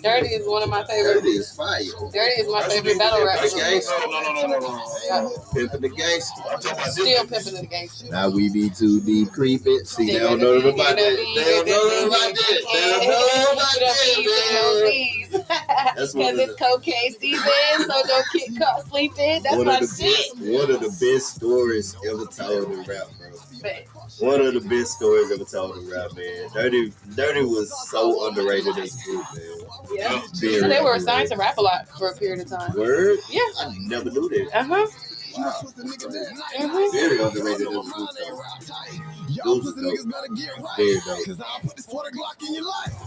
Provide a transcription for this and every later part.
Dirty is one of my favorite. Dirty is fire. Dirty is my favorite battle rap. The gangster. No. Pimpin' the gangster. Still pimping the gangster. Now we be too deep creeping. See, they don't know about that. They don't know about that. They don't know about that, man. Because it's cocaine season, so don't get caught sleeping. That's my shit. One of the best stories ever told in rap, bro. But One of the best stories ever told in rap, man. Dirty was so underrated as a group, man. yeah. So they were assigned to rap a lot for a period of time. Word? Yeah. I never knew that. Uh-huh. Wow. Mm-hmm. Very underrated as a group, though. Those was dope. Very dope.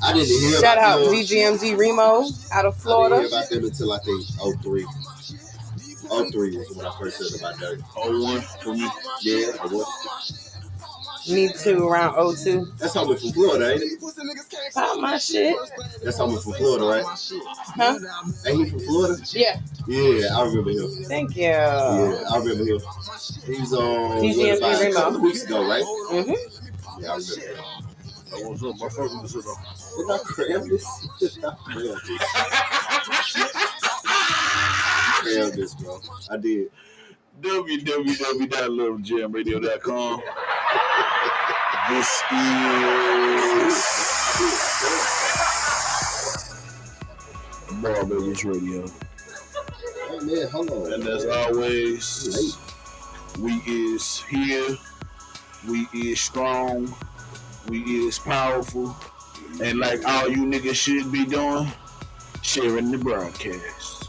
I didn't hear Shout about out them. DGMZ Remo out of I Florida. didn't hear about them until I think 03. 03 was when I first heard about Dirty. 01 for me. Yeah, I was. Me too, around 02. That's homie from Florida, ain't it? Pop my shit. That's homie from Florida, right? Huh? Ain't he from Florida? Yeah. Yeah, I remember him. Thank you. Yeah, I remember him. He was on DGMZ about Remo. a couple weeks ago, right? Mm-hmm. Yeah, I remember him. What's up? My first one is Did I cram this? Did I cram this, bro? I did. www.littlejamradio.com. This is Babiez Radio. Oh man, hold on. And as always, we is here, we is strong, we is powerful, and like all you niggas should be doing, sharing the broadcast.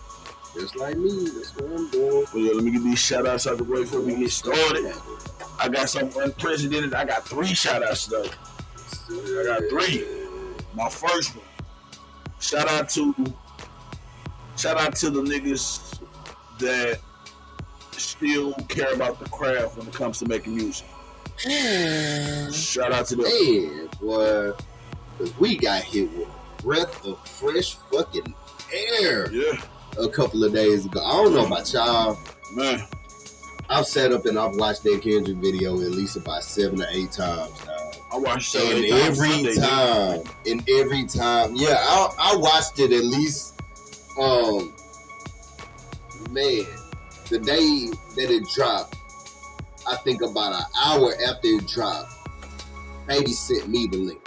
Just like me, that's what I'm doing. But yeah, let me get these shout outs out the way before we get started. I got some unprecedented. I got 3 shout outs though. I got 3. My first one. Shout out to the niggas that still care about the craft when it comes to making music. Shout out to them. Man, boy, because we got hit with a breath of fresh fucking air Yeah, a couple of days ago. I don't know about y'all. man. I've sat up and I've watched that Kendrick video at least about 7 or 8 times now. I watched it And every time, yeah, I watched it at least, man, the day that it dropped, I think about an hour after it dropped, Katie sent me the link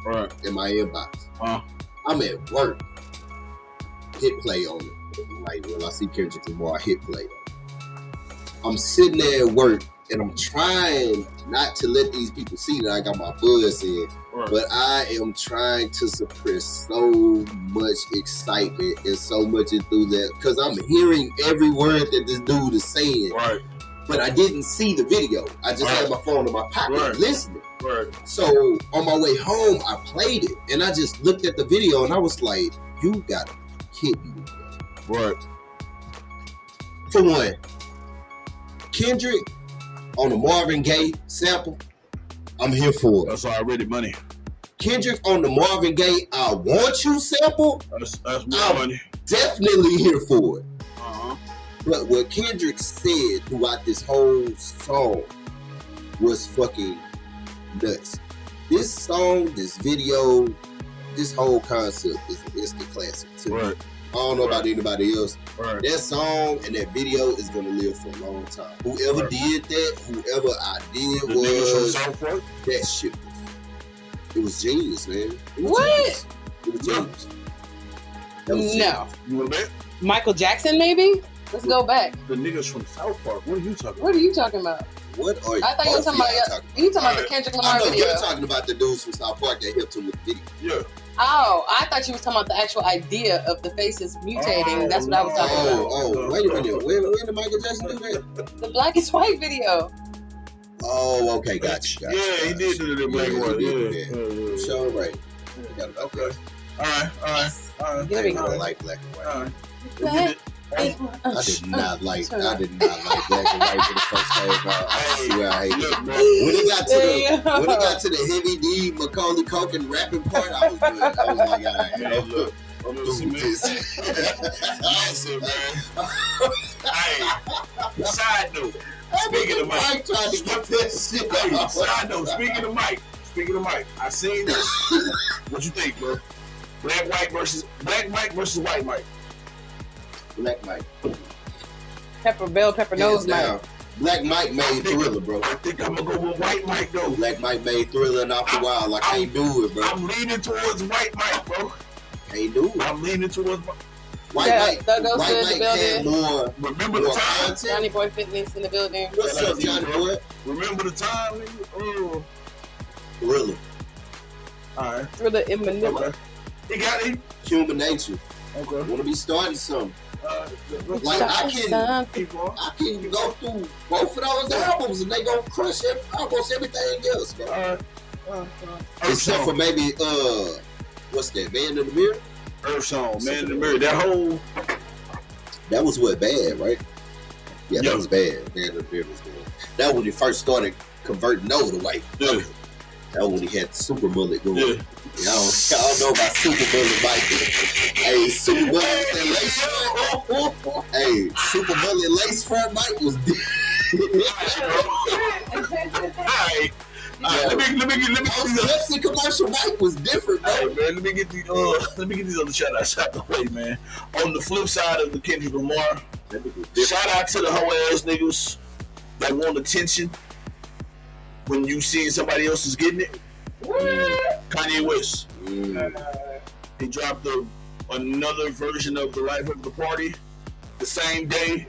Right. in my inbox. I'm at work, hit play on it. Like when I see Kendrick Lamar, I hit play. I'm sitting there at work and I'm trying not to let these people see that I got my buzz in, Right. but I am trying to suppress so much excitement and so much enthusiasm because I'm hearing every word that this dude is saying, Right. but I didn't see the video. I just had my phone in my pocket listening. Right. So on my way home, I played it and I just looked at the video and I was like, you gotta be kidding me. Right. For one, Kendrick on the Marvin Gaye sample, I'm here for it. That's already money. Kendrick on the Marvin Gaye I Want You sample, That's more I'm money. definitely here for it. Uh-huh. But what Kendrick said throughout this whole song was fucking nuts. This song, this video, this whole concept is an instant classic too. Right. I don't know about anybody else. Right. That song and that video is gonna live for a long time. Whoever did that, whoever I did The niggas from was South Park? that shit. It was genius, man. It was What? Genius. It was genius. That was No. genius. You want to bet? Michael Jackson, maybe? Let's go back. The niggas from South Park. What are you talking What are you talking about? What are I thought you were talking about you talking about the Kendrick I Lamar know video. you're talking about the dudes from South Park that helped him with the video. Yeah. Oh, I thought you was talking about the actual idea of the faces mutating. That's what I was talking about. Oh, wait a minute. When did Michael Jackson do that? The black is white video. Oh, okay, gotcha. Yeah, he did do the black Yeah, one. he Yeah. did do that. Yeah. So right. Okay. All right. I don't like black and white. All right. Black. I did not like black and white for the first time. I swear I hate it. When it got to the Heavy D Macaulay Culkin rapping part, I was good. I was like, all right, Hey, look. Listen, man. Listen, man. Hey, side note. Speaking of Mike, trying to get this shit hey, out. side note. Speaking of Mike, I seen this. What you think, bro? Black Mike versus White Mike. Black Mike. Pepper nose Mike. Black Mike made Thriller, bro. I think I'm gonna go with White Mike though. Black Mike made Thriller, and after a while, I can't do it, bro. I'm leaning towards White Mike, bro. Can't do it. I'm leaning towards White Mike had more. Remember the time? Content. Johnny Boy Fitness in the building. What's up, Johnny Boy? Remember the time, nigga? Oh. Thriller. Alright. Thriller in Manila. Okay. He got it. Human Nature. Okay. Want to be starting something. Like I can go through both of those albums and they gonna crush almost everything else, man. Except for maybe what's that? Man in the Mirror. Earth Song, Man in the Mirror. That was what Bad, right? Yeah, that was Bad. Man in the Mirror was good. That was when he first started converting over to white. Yeah. That was when he had the super mullet going. Yeah. Y'all know about super mullet, Mike. Hey, super mullet that lace front. Hey, super mullet lace front, Mike was. Alright. Let me get Pepsi commercial Mike was different, bro. Hey, man, let me get these other shout outs out the way, man. On the flip side of the Kendrick Lamar, shout out to the hoe ass niggas that want attention when you seeing somebody else is getting it. Kanye West. He dropped another version of The Life of the Party the same day,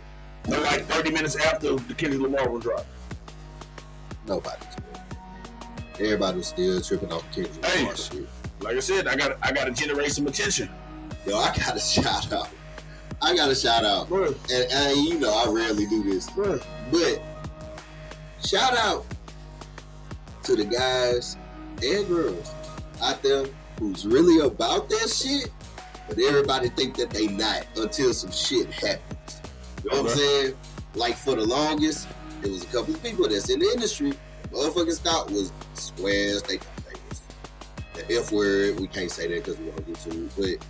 or like 30 minutes after the Kendrick Lamar was dropped. Nobody's good. Everybody's still tripping off Kendrick Lamar shit. Like I said, I gotta generate some attention. Yo, I got a shout out. And you know I rarely do this. But shout out to the guys and girls out there who's really about that shit, but everybody think that they not until some shit happens. You know what I'm saying? Like for the longest, there was a couple of people that's in the industry. Motherfuckers thought was squares. They thought they was the F word. We can't say that because we won't get to it.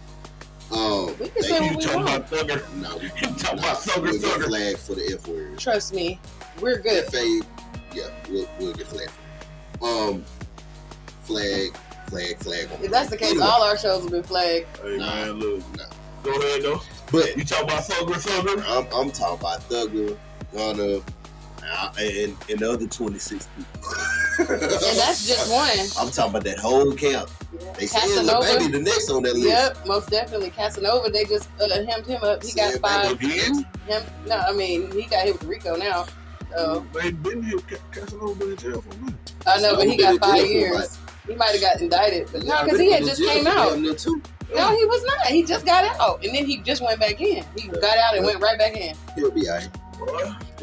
But we can say what we want. About thugger. No, we talking about thugger. We'll get flagged for the F word. Trust me, we're good. FA, yeah, we'll get flagged. Flag. If that's the case, anyway, all our shows will be flagged. Hey man, look. Go ahead though. But you talking about thugger? I'm talking about thugger, Gunna, and the other 26 people. And that's just one. I'm talking about that whole camp. Yeah. They said Baby the next on that list. Yep, most definitely. Casanova, they just hemmed him up. He got 5. He got hit with Rico now. So. They been here. Casanova been in jail for a minute. I know, but he got 5 years. He might have got indicted, but no, because he had just came out. No, he was not. He just got out, and then he just went back in. He got out and went right back in. He'll be alright.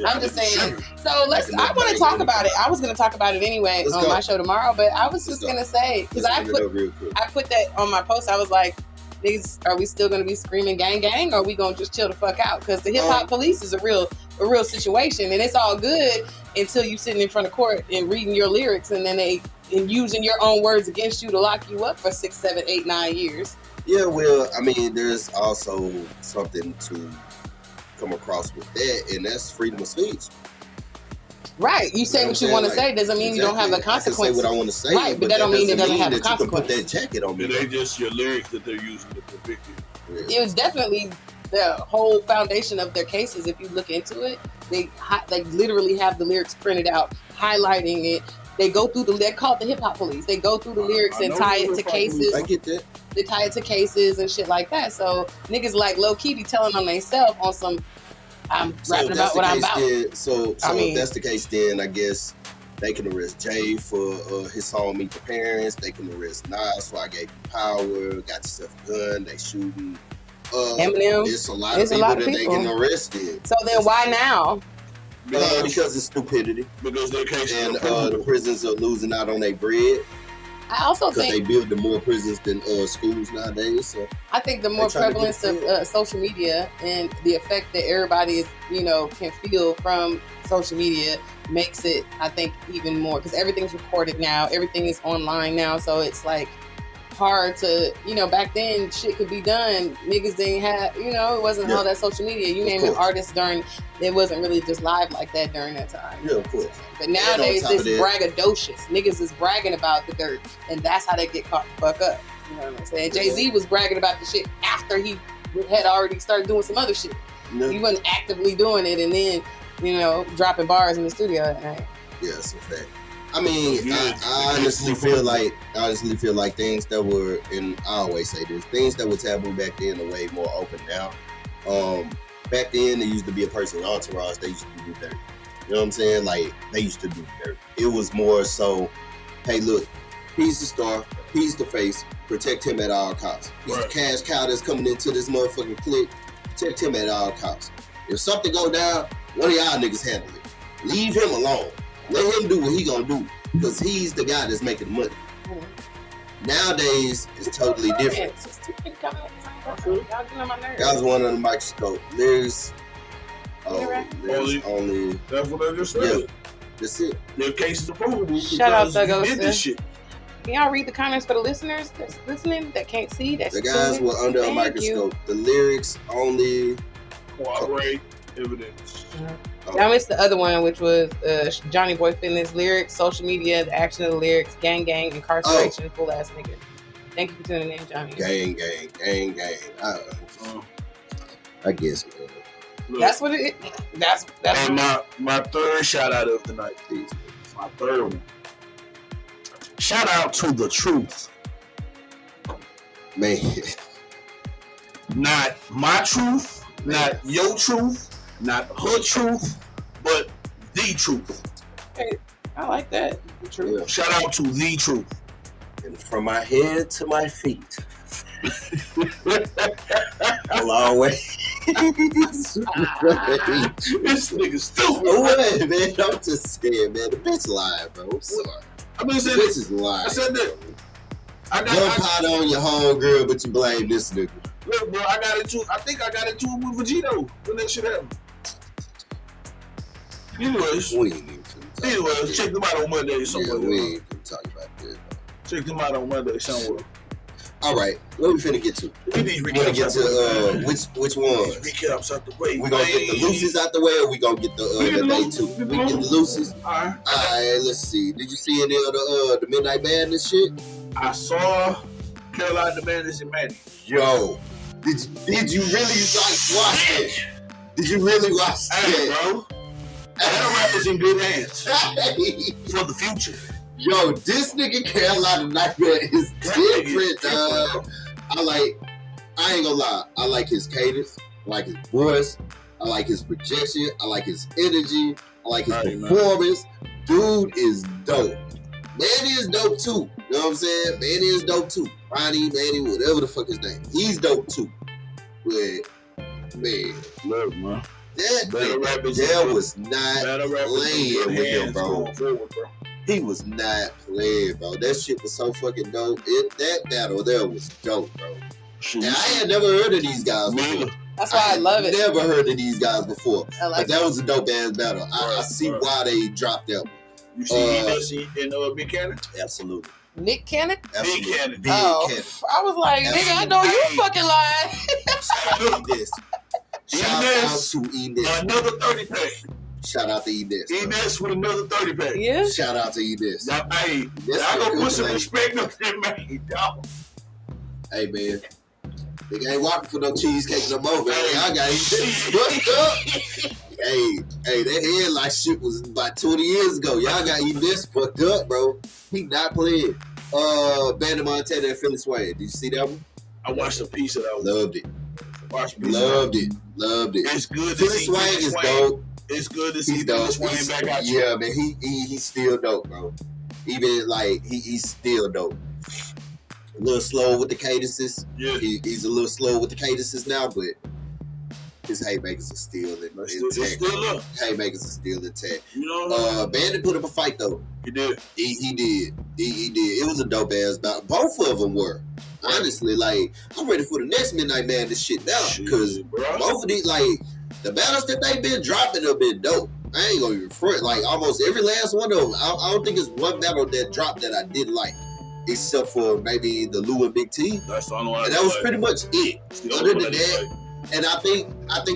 I'm just saying. So I want to talk about it. I was going to talk about it anyway on my show tomorrow, but I was just going to say, because I put that on my post. I was like, niggas, are we still going to be screaming gang gang, or are we going to just chill the fuck out? Because the hip hop police is a real situation, and it's all good until you sitting in front of court and reading your lyrics, and then and using your own words against you to lock you up for 6, 7, 8, 9 years. Yeah, well, I mean, there's also something to come across with that, and that's freedom of speech. Right. You say what you want to say doesn't mean you don't have a consequence. I can say what I want to say, right, but that don't mean it doesn't have a consequence. You can put that jacket on me. It ain't just your lyrics that they're using to convict you. Yeah. It was definitely the whole foundation of their cases. If you look into it, they literally have the lyrics printed out, highlighting it. They go through they call it the hip hop police. They go through the lyrics and tie it to cases. I get that. They tie it to cases and shit like that. So niggas like low key be telling on themselves on some. I'm rapping about what I'm about. So if that's the case, then I guess they can arrest Jay for his song "Meet the Parents." They can arrest Nas for "I Gave You Power." Got yourself a gun. They shooting. Eminem. It's a lot of people that they can arrest in. So then why now? Because it's stupidity. Because their case and the prisons are losing out on their bread. I also think they build more prisons than schools nowadays. So I think the more prevalence of social media and the effect that everybody is, can feel from social media makes it, I think, even more, because everything's recorded now, everything is online now, so it's like hard to, back then shit could be done. Niggas didn't have, it wasn't all that social media. You name an artist it wasn't really just live like that during that time. Yeah, of course. But nowadays it's braggadocious. Niggas is bragging about the dirt, and that's how they get caught the fuck up. You know what I'm saying? Jay-Z was bragging about the shit after he had already started doing some other shit. Yeah. He wasn't actively doing it and then, dropping bars in the studio at night. Yeah, that's a fact. I mean, I honestly feel like things that were, and I always say this, things that were taboo back then are way more open now. Back then, there used to be a person in entourage, they used to do dirt. You know what I'm saying? Like, they used to do dirt. It was more so, hey, look, he's the star, he's the face, protect him at all costs. He's the cash cow that's coming into this motherfucking clique, protect him at all costs. If something go down, one of y'all niggas handle it. Leave him alone. Let him do what he gonna do, because he's the guy that's making the money. Nowadays, it's totally different. That was one on the microscope. Lyrics only. That's what I just said. Yeah, that's it. Their case is approvable. Shout out Thuggo. Can y'all read the comments for the listeners that's listening that can't see? That's the guys were under a microscope. The lyrics only corroborate evidence. I missed the other one, which was Johnny Boy Fitness lyrics, social media, the action of the lyrics, gang, incarceration, full ass nigga. Thank you for tuning in, Johnny. Gang. I guess, man. Look, that's what it is. That's and my third shout out of the night, please. My third one. Shout out to The Truth. Man. Not my truth, not your truth, not her truth, but the truth. Hey, I like that. The truth. Yeah. Shout out to The Truth. And from my head to my feet. A long way. This nigga stupid. What, man? I'm just saying, man. The bitch lying, bro. I'm sorry. I mean, the bitch is lying. I said that. I pot on your homegirl, but you blame this nigga. Look, bro, I think I got into it with Vegito when that shit happened. Anyways, check them out on Monday somewhere. Yeah, we ain't gonna talk about this. Check them out on Monday somewhere. All right, what we finna get to? We need recaps. Get to which ones? Recaps out the way. We gonna get the loosies out the way, or we gonna get the day two? We get the loosies. All right. Let's see. Did you see any of the Midnight Madness shit? I saw Carolina the Madness and Manny. Yo, did you really watch it? Did you really watch it, bro? Battle rap is in good hands for the future. Yo, this nigga Carolina Nightmare is different, I ain't gonna lie, I like his cadence, I like his voice, I like his projection, I like his energy, I like his performance. Dude is dope. Manny is dope too. You know what I'm saying? Manny is dope too. Ronnie, Manny, whatever the fuck his name. He's dope too. But, man. Look, man. That was not playing with him, bro. He was not playing, bro. That shit was so fucking dope. That battle there was dope, bro. And I had never heard of these guys before. That's why I love it. Never heard of these guys before. But that was a dope ass battle. I see why they dropped that one. You see in Big Cannon? Absolutely. Nick Cannon? Absolutely. Big Cannon. I was like, nigga, I know you fucking lying. Shout out to Enes. Another 30 pack. Shout out to Enes. Enes with another 30 pack. Yeah. Shout out to Enes. Hey, I gonna put some respect on that man, dog. Hey, man. Nigga ain't walking for no cheesecake no more, man. I got Enes fucked up. Hey, that headlight shit was about 20 years ago. Y'all got Enes fucked up, bro. He not playing. Bandit Montana and Philly Swain. Did you see that one? I watched a piece of that one. Loved it. Loved it. It's good to Philly see Swain is dope. It's good to see Philly Swain back out. Yeah, man, he's still dope, bro. Even like he's still dope. A little slow with the cadences. Yeah, he's a little slow with the cadences now, but his haymakers are still intact. Haymakers are still intact. You know, Bandit put up a fight though. He did. He did. It was a dope ass battle. Both of them were. Honestly, like, I'm ready for the next Midnight Madness shit now. Because both of these, like, the battles that they've been dropping have been dope. I ain't gonna even front. Like, almost every last one of them. I don't think it's one battle that dropped that I didn't like. Except for maybe the Lou and Big T. That's the only one. And that was pretty much it. Other than that, and I think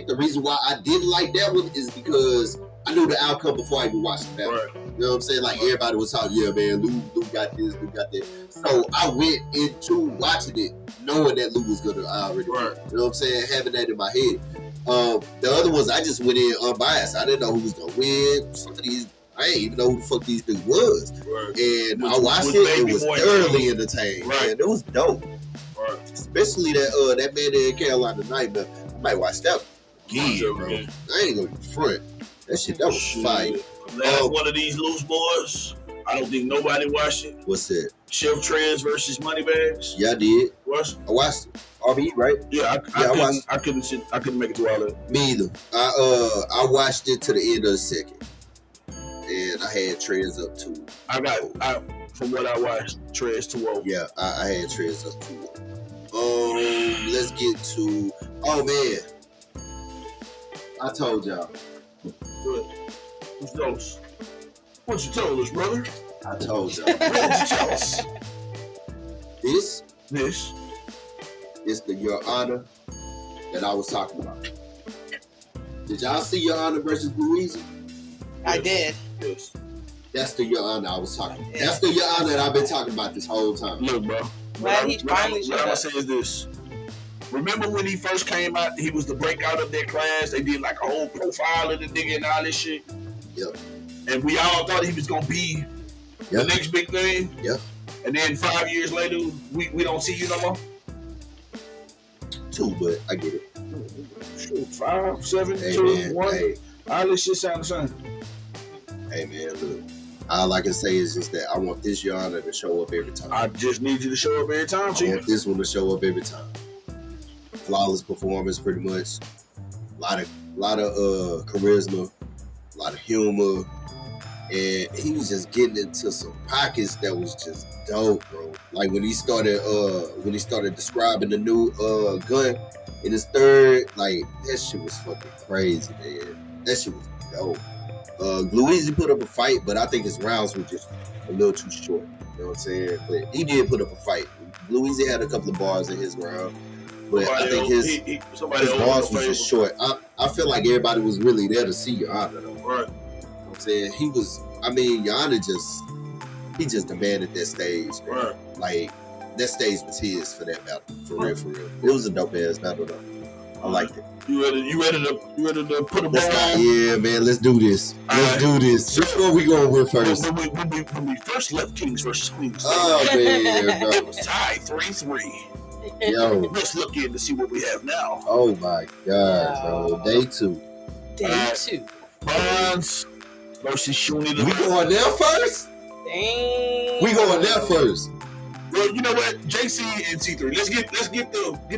the reason why I didn't like that one is because I knew the outcome before I even watched the battle. Right. You know what I'm saying? Like everybody was talking, yeah, man, Lou got this, Lou got that. So I went into watching it knowing that Lou was gonna already. Right. You know what I'm saying? Having that in my head. The other ones I just went in unbiased. I didn't know who was gonna win. Some of these I didn't even know who the fuck these things was. Right. And I watched it. It was thoroughly entertaining. Right. Man, it was dope. Right. Especially that man in Carolina Night, but I might watch that again, bro. I ain't gonna be front. That shit, that was fire. Last one of these loose boys. I don't think nobody watched it. What's that? Chef Trez versus Moneybags. Yeah, I did. Watched? I watched it. RBE, right? Yeah, I couldn't make it through all that. Me either. I watched it to the end of the second, and I had Trez up 2. From what I watched, Trez 2-0. Yeah, I had Trez up 2-0. Let's get to. Oh man, I told y'all. Good. Who's those? What you told us, brother? I told y'all. What did you tell us? This is the Your Honor that I was talking about. Did y'all see Your Honor versus Babiez? I did. Yes. That's the Your Honor I was talking about. That's the Your Honor that I've been talking about this whole time. Look, bro. Glad he finally showed up. What I'm gonna say is this. Remember when he first came out, he was the breakout of their class. They did like a whole profile of the nigga and all this shit. Yep. And we all thought he was gonna be the next big thing. Yep. And then 5 years later, we don't see you no more. 2, but I get it. Shoot, 5, 7, hey, 2, man, 1. Hey. All this shit sound the same. Hey man, look. All I can say is just that I want this Your Honor to show up every time. I just need you to show up every time, I want this one to show up every time. Flawless performance, pretty much. A lot of charisma, a lot of humor, and he was just getting into some pockets that was just dope, bro. Like when he started describing the new gun in his third, like that shit was fucking crazy, man. That shit was dope. Louise put up a fight, but I think his rounds were just a little too short. You know what I'm saying? But he did put up a fight. Louise had a couple of bars in his round. But I think his bars was just short. I feel like everybody was really there to see Your Honor, though. Right. You know what I'm saying? Your Honor just demanded that stage. Man. Right. Like, that stage was his for that battle. For real. It was a dope ass battle, though. I liked it. You ready to put a ball? Yeah, man, let's do this. Let's do this. Which one we going with first? When we first left Kings versus Queens. Oh, man, bro. It was tied 3-3. Yo. Let's look in to see what we have now. Oh my God, bro. Day 2. Day 2. Bonds versus Shuni. We going there first? Dang. We going there first. Well, you know what? JC and C3. Let's get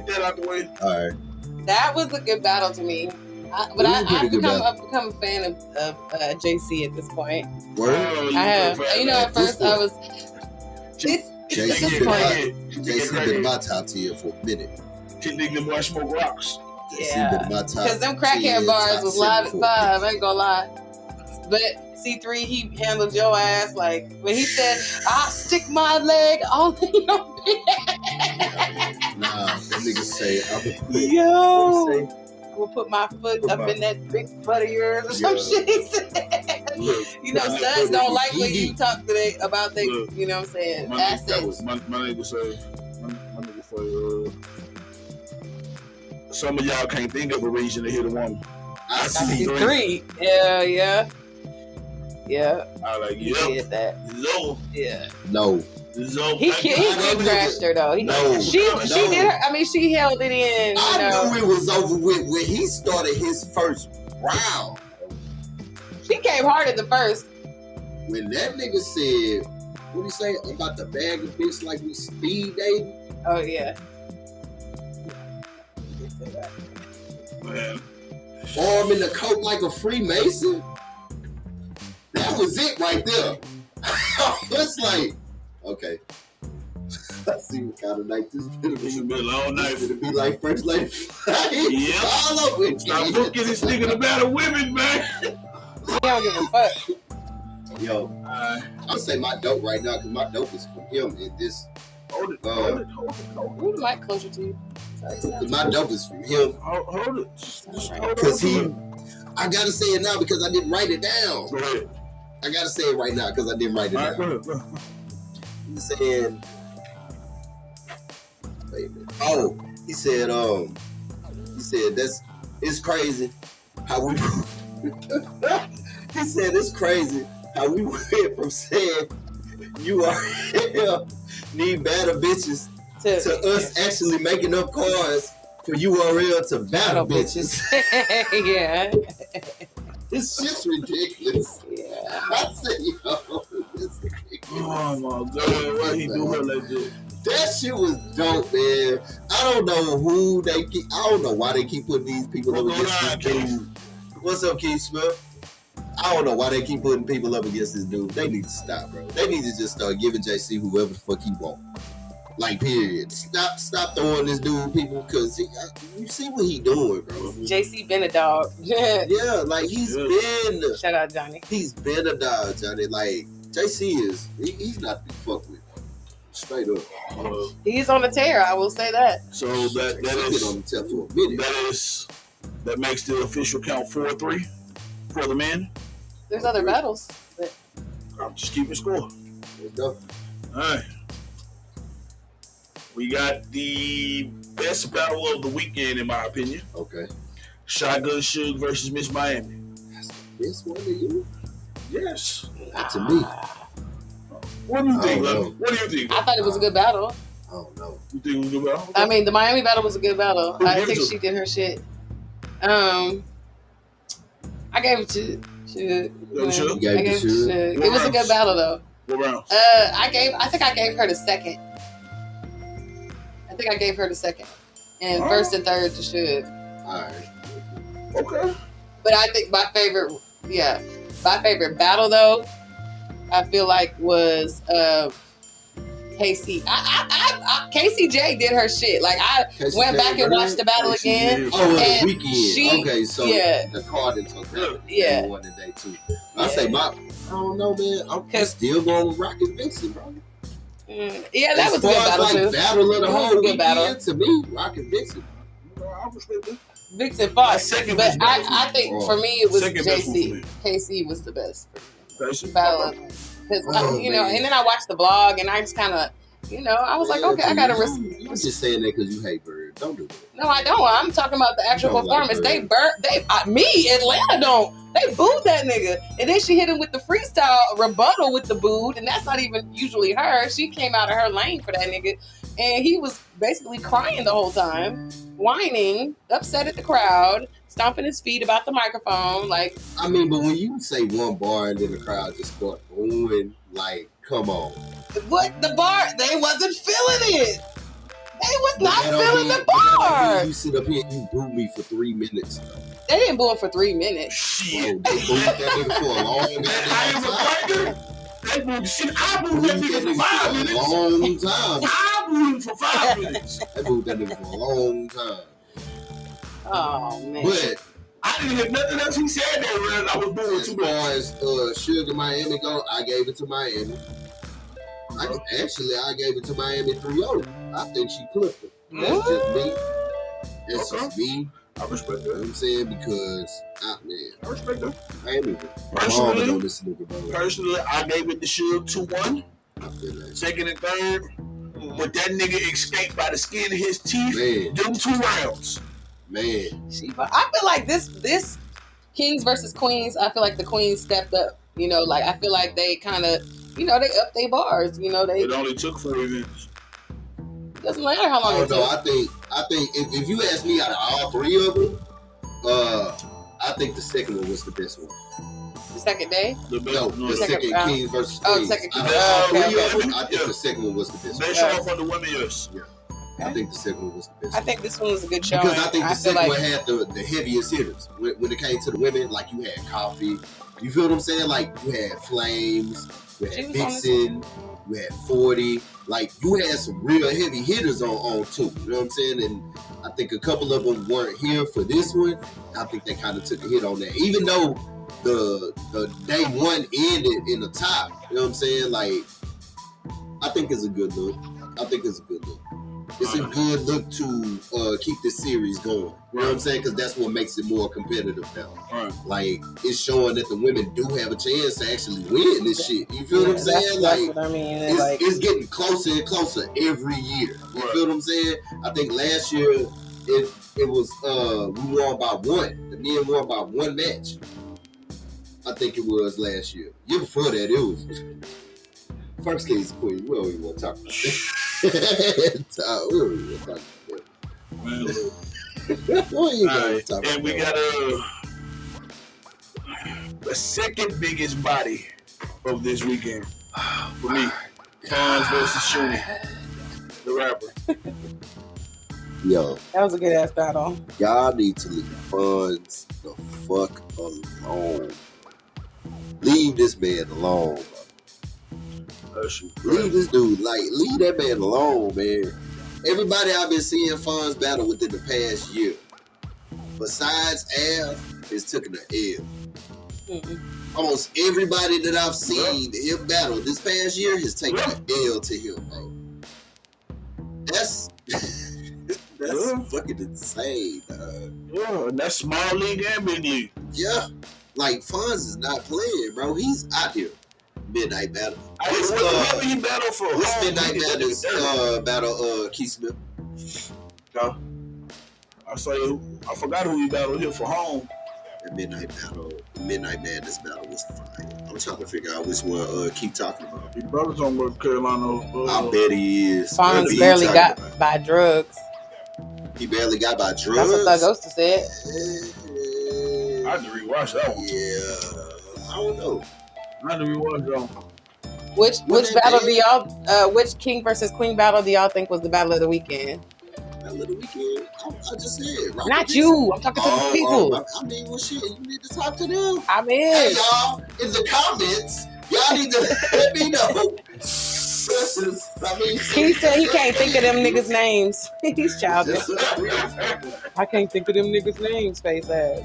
that out the way. All right. That was a good battle to me. I've become a fan of JC at this point. Word? I have. At first I was. JC been in my top tier for a minute. Kid nigga boy smoke rocks. Yeah. Because them crackhead bars was live at 5. I ain't gonna lie. But C3, he handled your ass like when he said, "I'll stick my leg on your Nah, that nigga say, I'm gonna put my foot up in that big butt of yours or some shit. He said. You know, studs don't like when you talk about they, you know what I'm saying, assets. My nigga say, some of y'all can't think of a reason to hit a woman. I see 3. Yeah. I like, He did that. No. Yeah. No. He crashed her though. She did her. I mean, she held it in. I knew it was over with when he started his first round. She came hard at the first. When that nigga said, what did he say? I'm about to bag a bitch like we speed dating. Oh yeah. Man. Arm in the coat like a Freemason. That was it right there. It's like, okay. I see what kind of night this is gonna be. It's gonna be a long night. It's gonna be like First Lady. Yeah. All over it. Stop booking this nigga to battle women, man. He don't give a fuck. Yo, I'll say my dope right now because my dope is from him and this. Hold it. Move the mic closer to you. My dope is from him. Hold it. Because I gotta say it now because I didn't write it down. Go ahead. I gotta say it right now because I didn't write it down. Go ahead. He said, wait a minute. Oh, he said it's crazy how we. He said it's crazy how we went from saying you are need better bitches to us actually making up cars for URL to battle bitches. Yeah. It's just ridiculous. Yeah. I say, yo, it's ridiculous. Oh my God, why he do her like that? That shit was dope, man. I don't know why they keep putting these people up against this dude. What's up, Keith Smith? I don't know why they keep putting people up against this dude. They need to stop, bro. They need to just start giving JC whoever the fuck he want. Like, period. Stop throwing this dude people, because you see what he doing, bro. JC been a dog. Yeah, like he's been. Shout out Johnny. He's been a dog, Johnny. Like, JC he's not to be fucked with. Straight up. He's on the tear, I will say that. So that is on the tip for a minute. That makes the official count 4-3 for the men. There's other battles. But I'm just keeping score. Let's go. All right. We got the best battle of the weekend, in my opinion. Okay. Shotgun Suge versus Miss Miami. That's the best one to you? Yes. Not to me. What do you think, Love? What do you think? I thought it was a good battle. I don't know. You think it was a good battle? I mean, the Miami battle was a good battle. Who I gave think it to? she did her shit. I gave it to Suge. You gave I it gave to it to Suge? Suge. What It was a rounds? good battle though. What rounds? I think I gave her the second. And first and third to Suge. Alright. Okay. But I think my favorite battle though, I feel like was Casey. KCJ did her shit. Like I went back and watched the battle again. Oh, it and was weekend. Okay, so the card and took Yeah. One today too. I say I don't know, man. I'm still going with Rocket Vincent, bro. Yeah, that was a good battle too. Battle of the whole good weekend battle. To me, Rocket Vincent. I respect that. Vixen fought, Second but best battle I think for me it was Second best one JC. for me. KC was the best That's battle. Because and then I watched the blog and I just kind of, I was like, okay, I gotta. You just saying that because you hate Bird. Don't do that. No, I don't. I'm talking about the actual performance. Like Atlanta don't. They booed that nigga. And then she hit him with the freestyle rebuttal with the booed. And that's not even usually her. She came out of her lane for that nigga. And he was basically crying the whole time, whining, upset at the crowd, stomping his feet about the microphone. Like, I mean, but when you say one bar and then the crowd just start booing, like, come on. what the bar? They wasn't feeling it. They was not feeling the bar. You sit up here and you boo me for 3 minutes. They didn't boo him for 3 minutes. Shit. Bro, they booed that nigga for a long time. They booed shit. I booed that nigga for 5 minutes. A long time. I booed him for 5 minutes. They booed that nigga for a long time. Oh, man. But I didn't hear nothing else he said that round. I was booing as too far much. as Sugar Miami go, I gave it to Miami. I gave it to Miami 3-0. I think she clipped her. That's just me. That's just me. I respect You know what that. I'm saying? Because, man, I respect that. Miami. Personally, on this nigga, bro. Personally, I gave it to Suge 2-1. I feel that. Second and third, but that nigga escaped by the skin of his teeth. Man. Them 2 rounds. Man. I feel like this Kings versus Queens, I feel like the Queens stepped up. Like I feel like they kind of, they upped their bars. They It only took 4 events. doesn't matter how long it No, took. I think if you ask me out of all 3 of them, I think the second one was the best one. The second day. The second round. Kings versus Oh, Queens. second Kings. Out of all Okay. 3 of them, I think the second one was the best one. They show up on the women, yes. I think the second one was the best I one. think this one was a good showing. Because I think the feel second one had the heaviest hitters. When it came to the women, like you had Coffee. You feel what I'm saying? Like you had Flames, you had Vixen, you had 40. Like you had some real heavy hitters on too. You know what I'm saying? And I think a couple of them weren't here for this one. I think they kind of took a hit on that. Even though the day one ended in the top. You know what I'm saying? Like I think it's a good look. It's a good look to keep the series going. You know what I'm saying? Because that's what makes it more competitive now. Right. Like, it's showing that the women do have a chance to actually win this shit. You feel what I'm saying? That's what I mean. It's getting closer and closer every year. You feel what I'm saying? I think last year it was we won by one. The men won by one match. I think it was last year. Year before that, it was first case queen. We don't even want to talk about that. We don't even want to talk about that. And we got the second biggest body of this weekend for me. Fonz versus Shuni, the rapper. Yo, that was a good ass battle. Y'all need to leave Fonz the fuck alone. Leave this man alone, bro. Leave this dude, leave that man alone, man. Everybody I've been seeing Fonz battle within the past year, besides Av, has taken an L. Mm-hmm. Almost everybody that I've seen him battle this past year has taken an L to him, bro. That's fucking insane, dog. Yeah, that's small league and big league. Yeah. Like, Fonz is not playing, bro. He's out here. Midnight battle. What he battle for? What's midnight battle? Keith Smith. No. I forgot who he battled here for home. The Midnight Madness battle was fine. I'm trying to figure out which one keep talking about. His brother's on North Carolina. I bet he is. Fonz barely got by drugs. He barely got by drugs? That's what Thugosta said. I had to rewatch that one. Yeah. I don't know. I had to rewatch that one. Which battle do y'all, which King versus Queen battle do y'all think was the battle of the weekend? Battle of the weekend? I just said. Not you. I'm talking to the people. I mean, well, shit. You need to talk to them. I'm in. Hey, y'all, in the comments, y'all need to let me know. He said he can't think of them niggas' names. He's childish. I can't think of them niggas' names, face ass.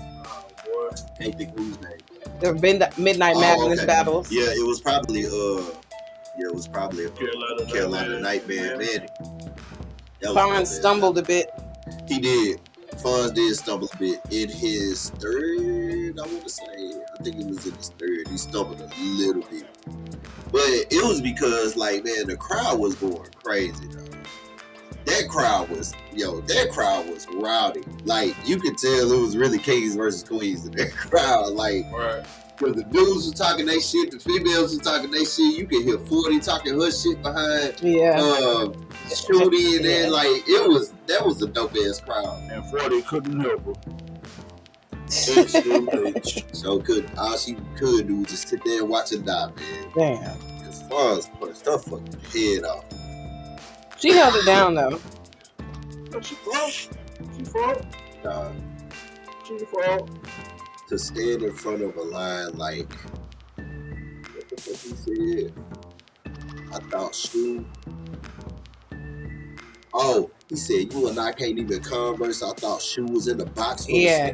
Can't think of whose name. There have been the Midnight Madness battles. Yeah, it was probably Carolina Nightmare Manning. Fonz stumbled a bit. He did. Fonz did stumble a bit in his third, I want to say. I think it was in his third. He stumbled a little bit. But it was because, the crowd was going crazy, though. That crowd was rowdy. You could tell it was really kings versus queens in that crowd. Because the dudes were talking their shit, the females were talking their shit. You could hear 40 talking her shit behind Shooty, and then that was a dope ass crowd. And 40 couldn't help her. So all she could do was just sit there and watch her die, man. Damn. As far as putting stuff fucking head off. She held it down though. She fought. She fought. To stand in front of a line what the fuck he said? I thought Stu. Oh, he said you and I can't even converse. I thought Shu was in the box. Okay,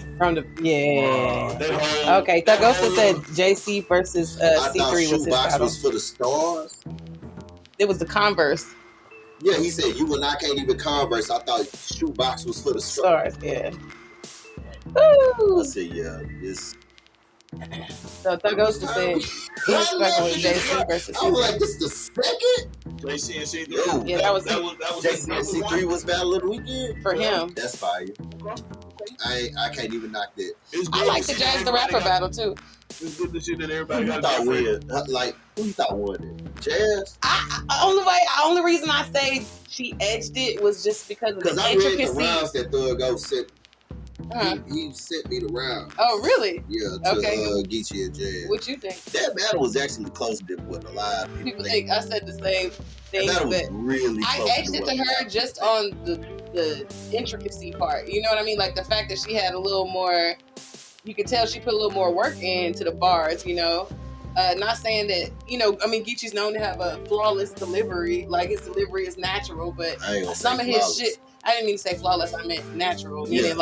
Thugosta said JC versus C3 was his box battle. Was for the stars. It was the Converse. Yeah, he said you and I can't even converse. I thought Shoe box was for the stars. Yeah. I said this. So Thugosta said he was fucking with JC versus C3. I was like, this is the second? JC and C3. Yeah, that was JC and C3 was battle of the weekend? For him. That's fire. I can't even knock that. I like the Jazz the Rapper battle too. It's good to see that everybody got thought who you thought won it? Jazz? Only reason I say she edged it was just because of the intricacy. Because I read the rounds that Thug sent. He sent me the round. Oh, really? Yeah, to Geechee and Jazz. What you think? That battle was actually closer than what a lot of people think. I said the same thing, that but really I edged it to her just on the intricacy part. You know what I mean? Like the fact that she had a little more. You could tell she put a little more work into the bars. Not saying that Geechee's known to have a flawless delivery. Like his delivery is natural, but some of his shit. I didn't mean to say flawless. I meant natural. Meaning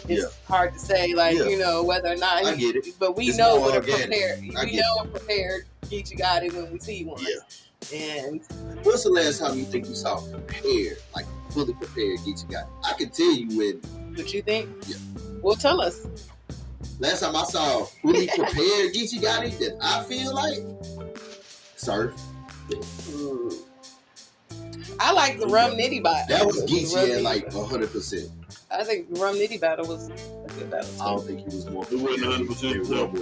it's hard to say whether or not. I get it. But we know what a prepared. We know a prepared Geechee got it when we see one. Yeah. And what's the last time you think you saw prepared, like fully prepared Geechee Gotti? I can tell you when. What you think? Yeah. Well, tell us. Last time I saw fully prepared Geechee Gotti that I feel like surf. I like the rum nitty battle. That was Geechee at like 100%. I think the rum nitty battle was a good battle. I don't think he was more. It wasn't 100%. It wasn't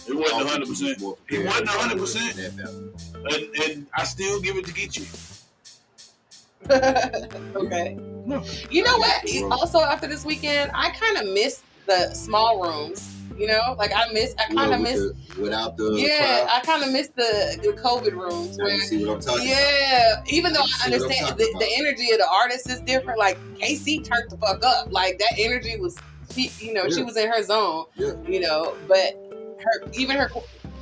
100%. He wasn't 100%. And I still give it to Geechee. Okay. You know what? Also, after this weekend, I kind of miss the small rooms. You know, like I kind of miss without the crowd. I kind of miss the COVID rooms. Where, you see what I'm talking about? Even though I understand the energy of the artist is different. Like KC turned the fuck up. Like that energy was, she was in her zone. Yeah. You know, but her.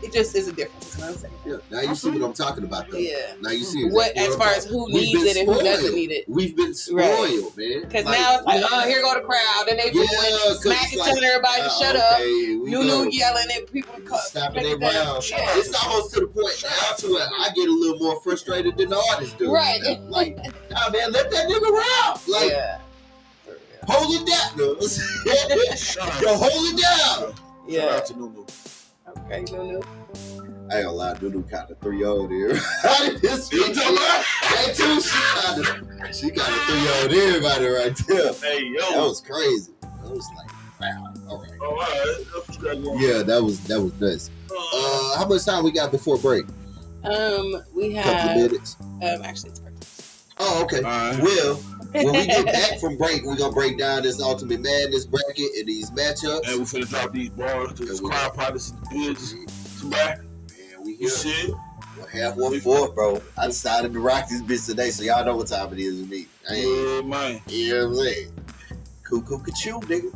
It just is a difference. That's what I'm saying. Yeah. Now you see what I'm talking about, though. Yeah. Now you see what as far as who needs it and who doesn't need it. We've been spoiled, man. Because now it's like, here go the crowd, and they smacking, telling everybody to shut up. Nunu yelling at people, stopping their mouths. It's almost to the point now to where I get a little more frustrated than the artists do. Right. Like, nah, man, let that nigga rap. Like, hold it down. Yo, hold it down. Yeah. Shout out to Nunu. Okay, Nunu. I ain't gonna lie, Nunu kind of 3-0 there. She kind of 3-0 everybody right there. Hey, yo. That was crazy. That was like, wow. All right. Yeah, that was nuts. How much time we got before break? We have a couple of minutes. Actually, it's break. Oh, okay. Well, when we get back from break, we're gonna break down this Ultimate Madness bracket and these matchups. And we're finna drop these bars to this crowd pilots and goods. Man, we here. Shit. We're half 1/4, bro. I decided to rock this bitch today, so y'all know what time it is with me. Yeah, man. You know what I'm saying? Cuckoo, nigga.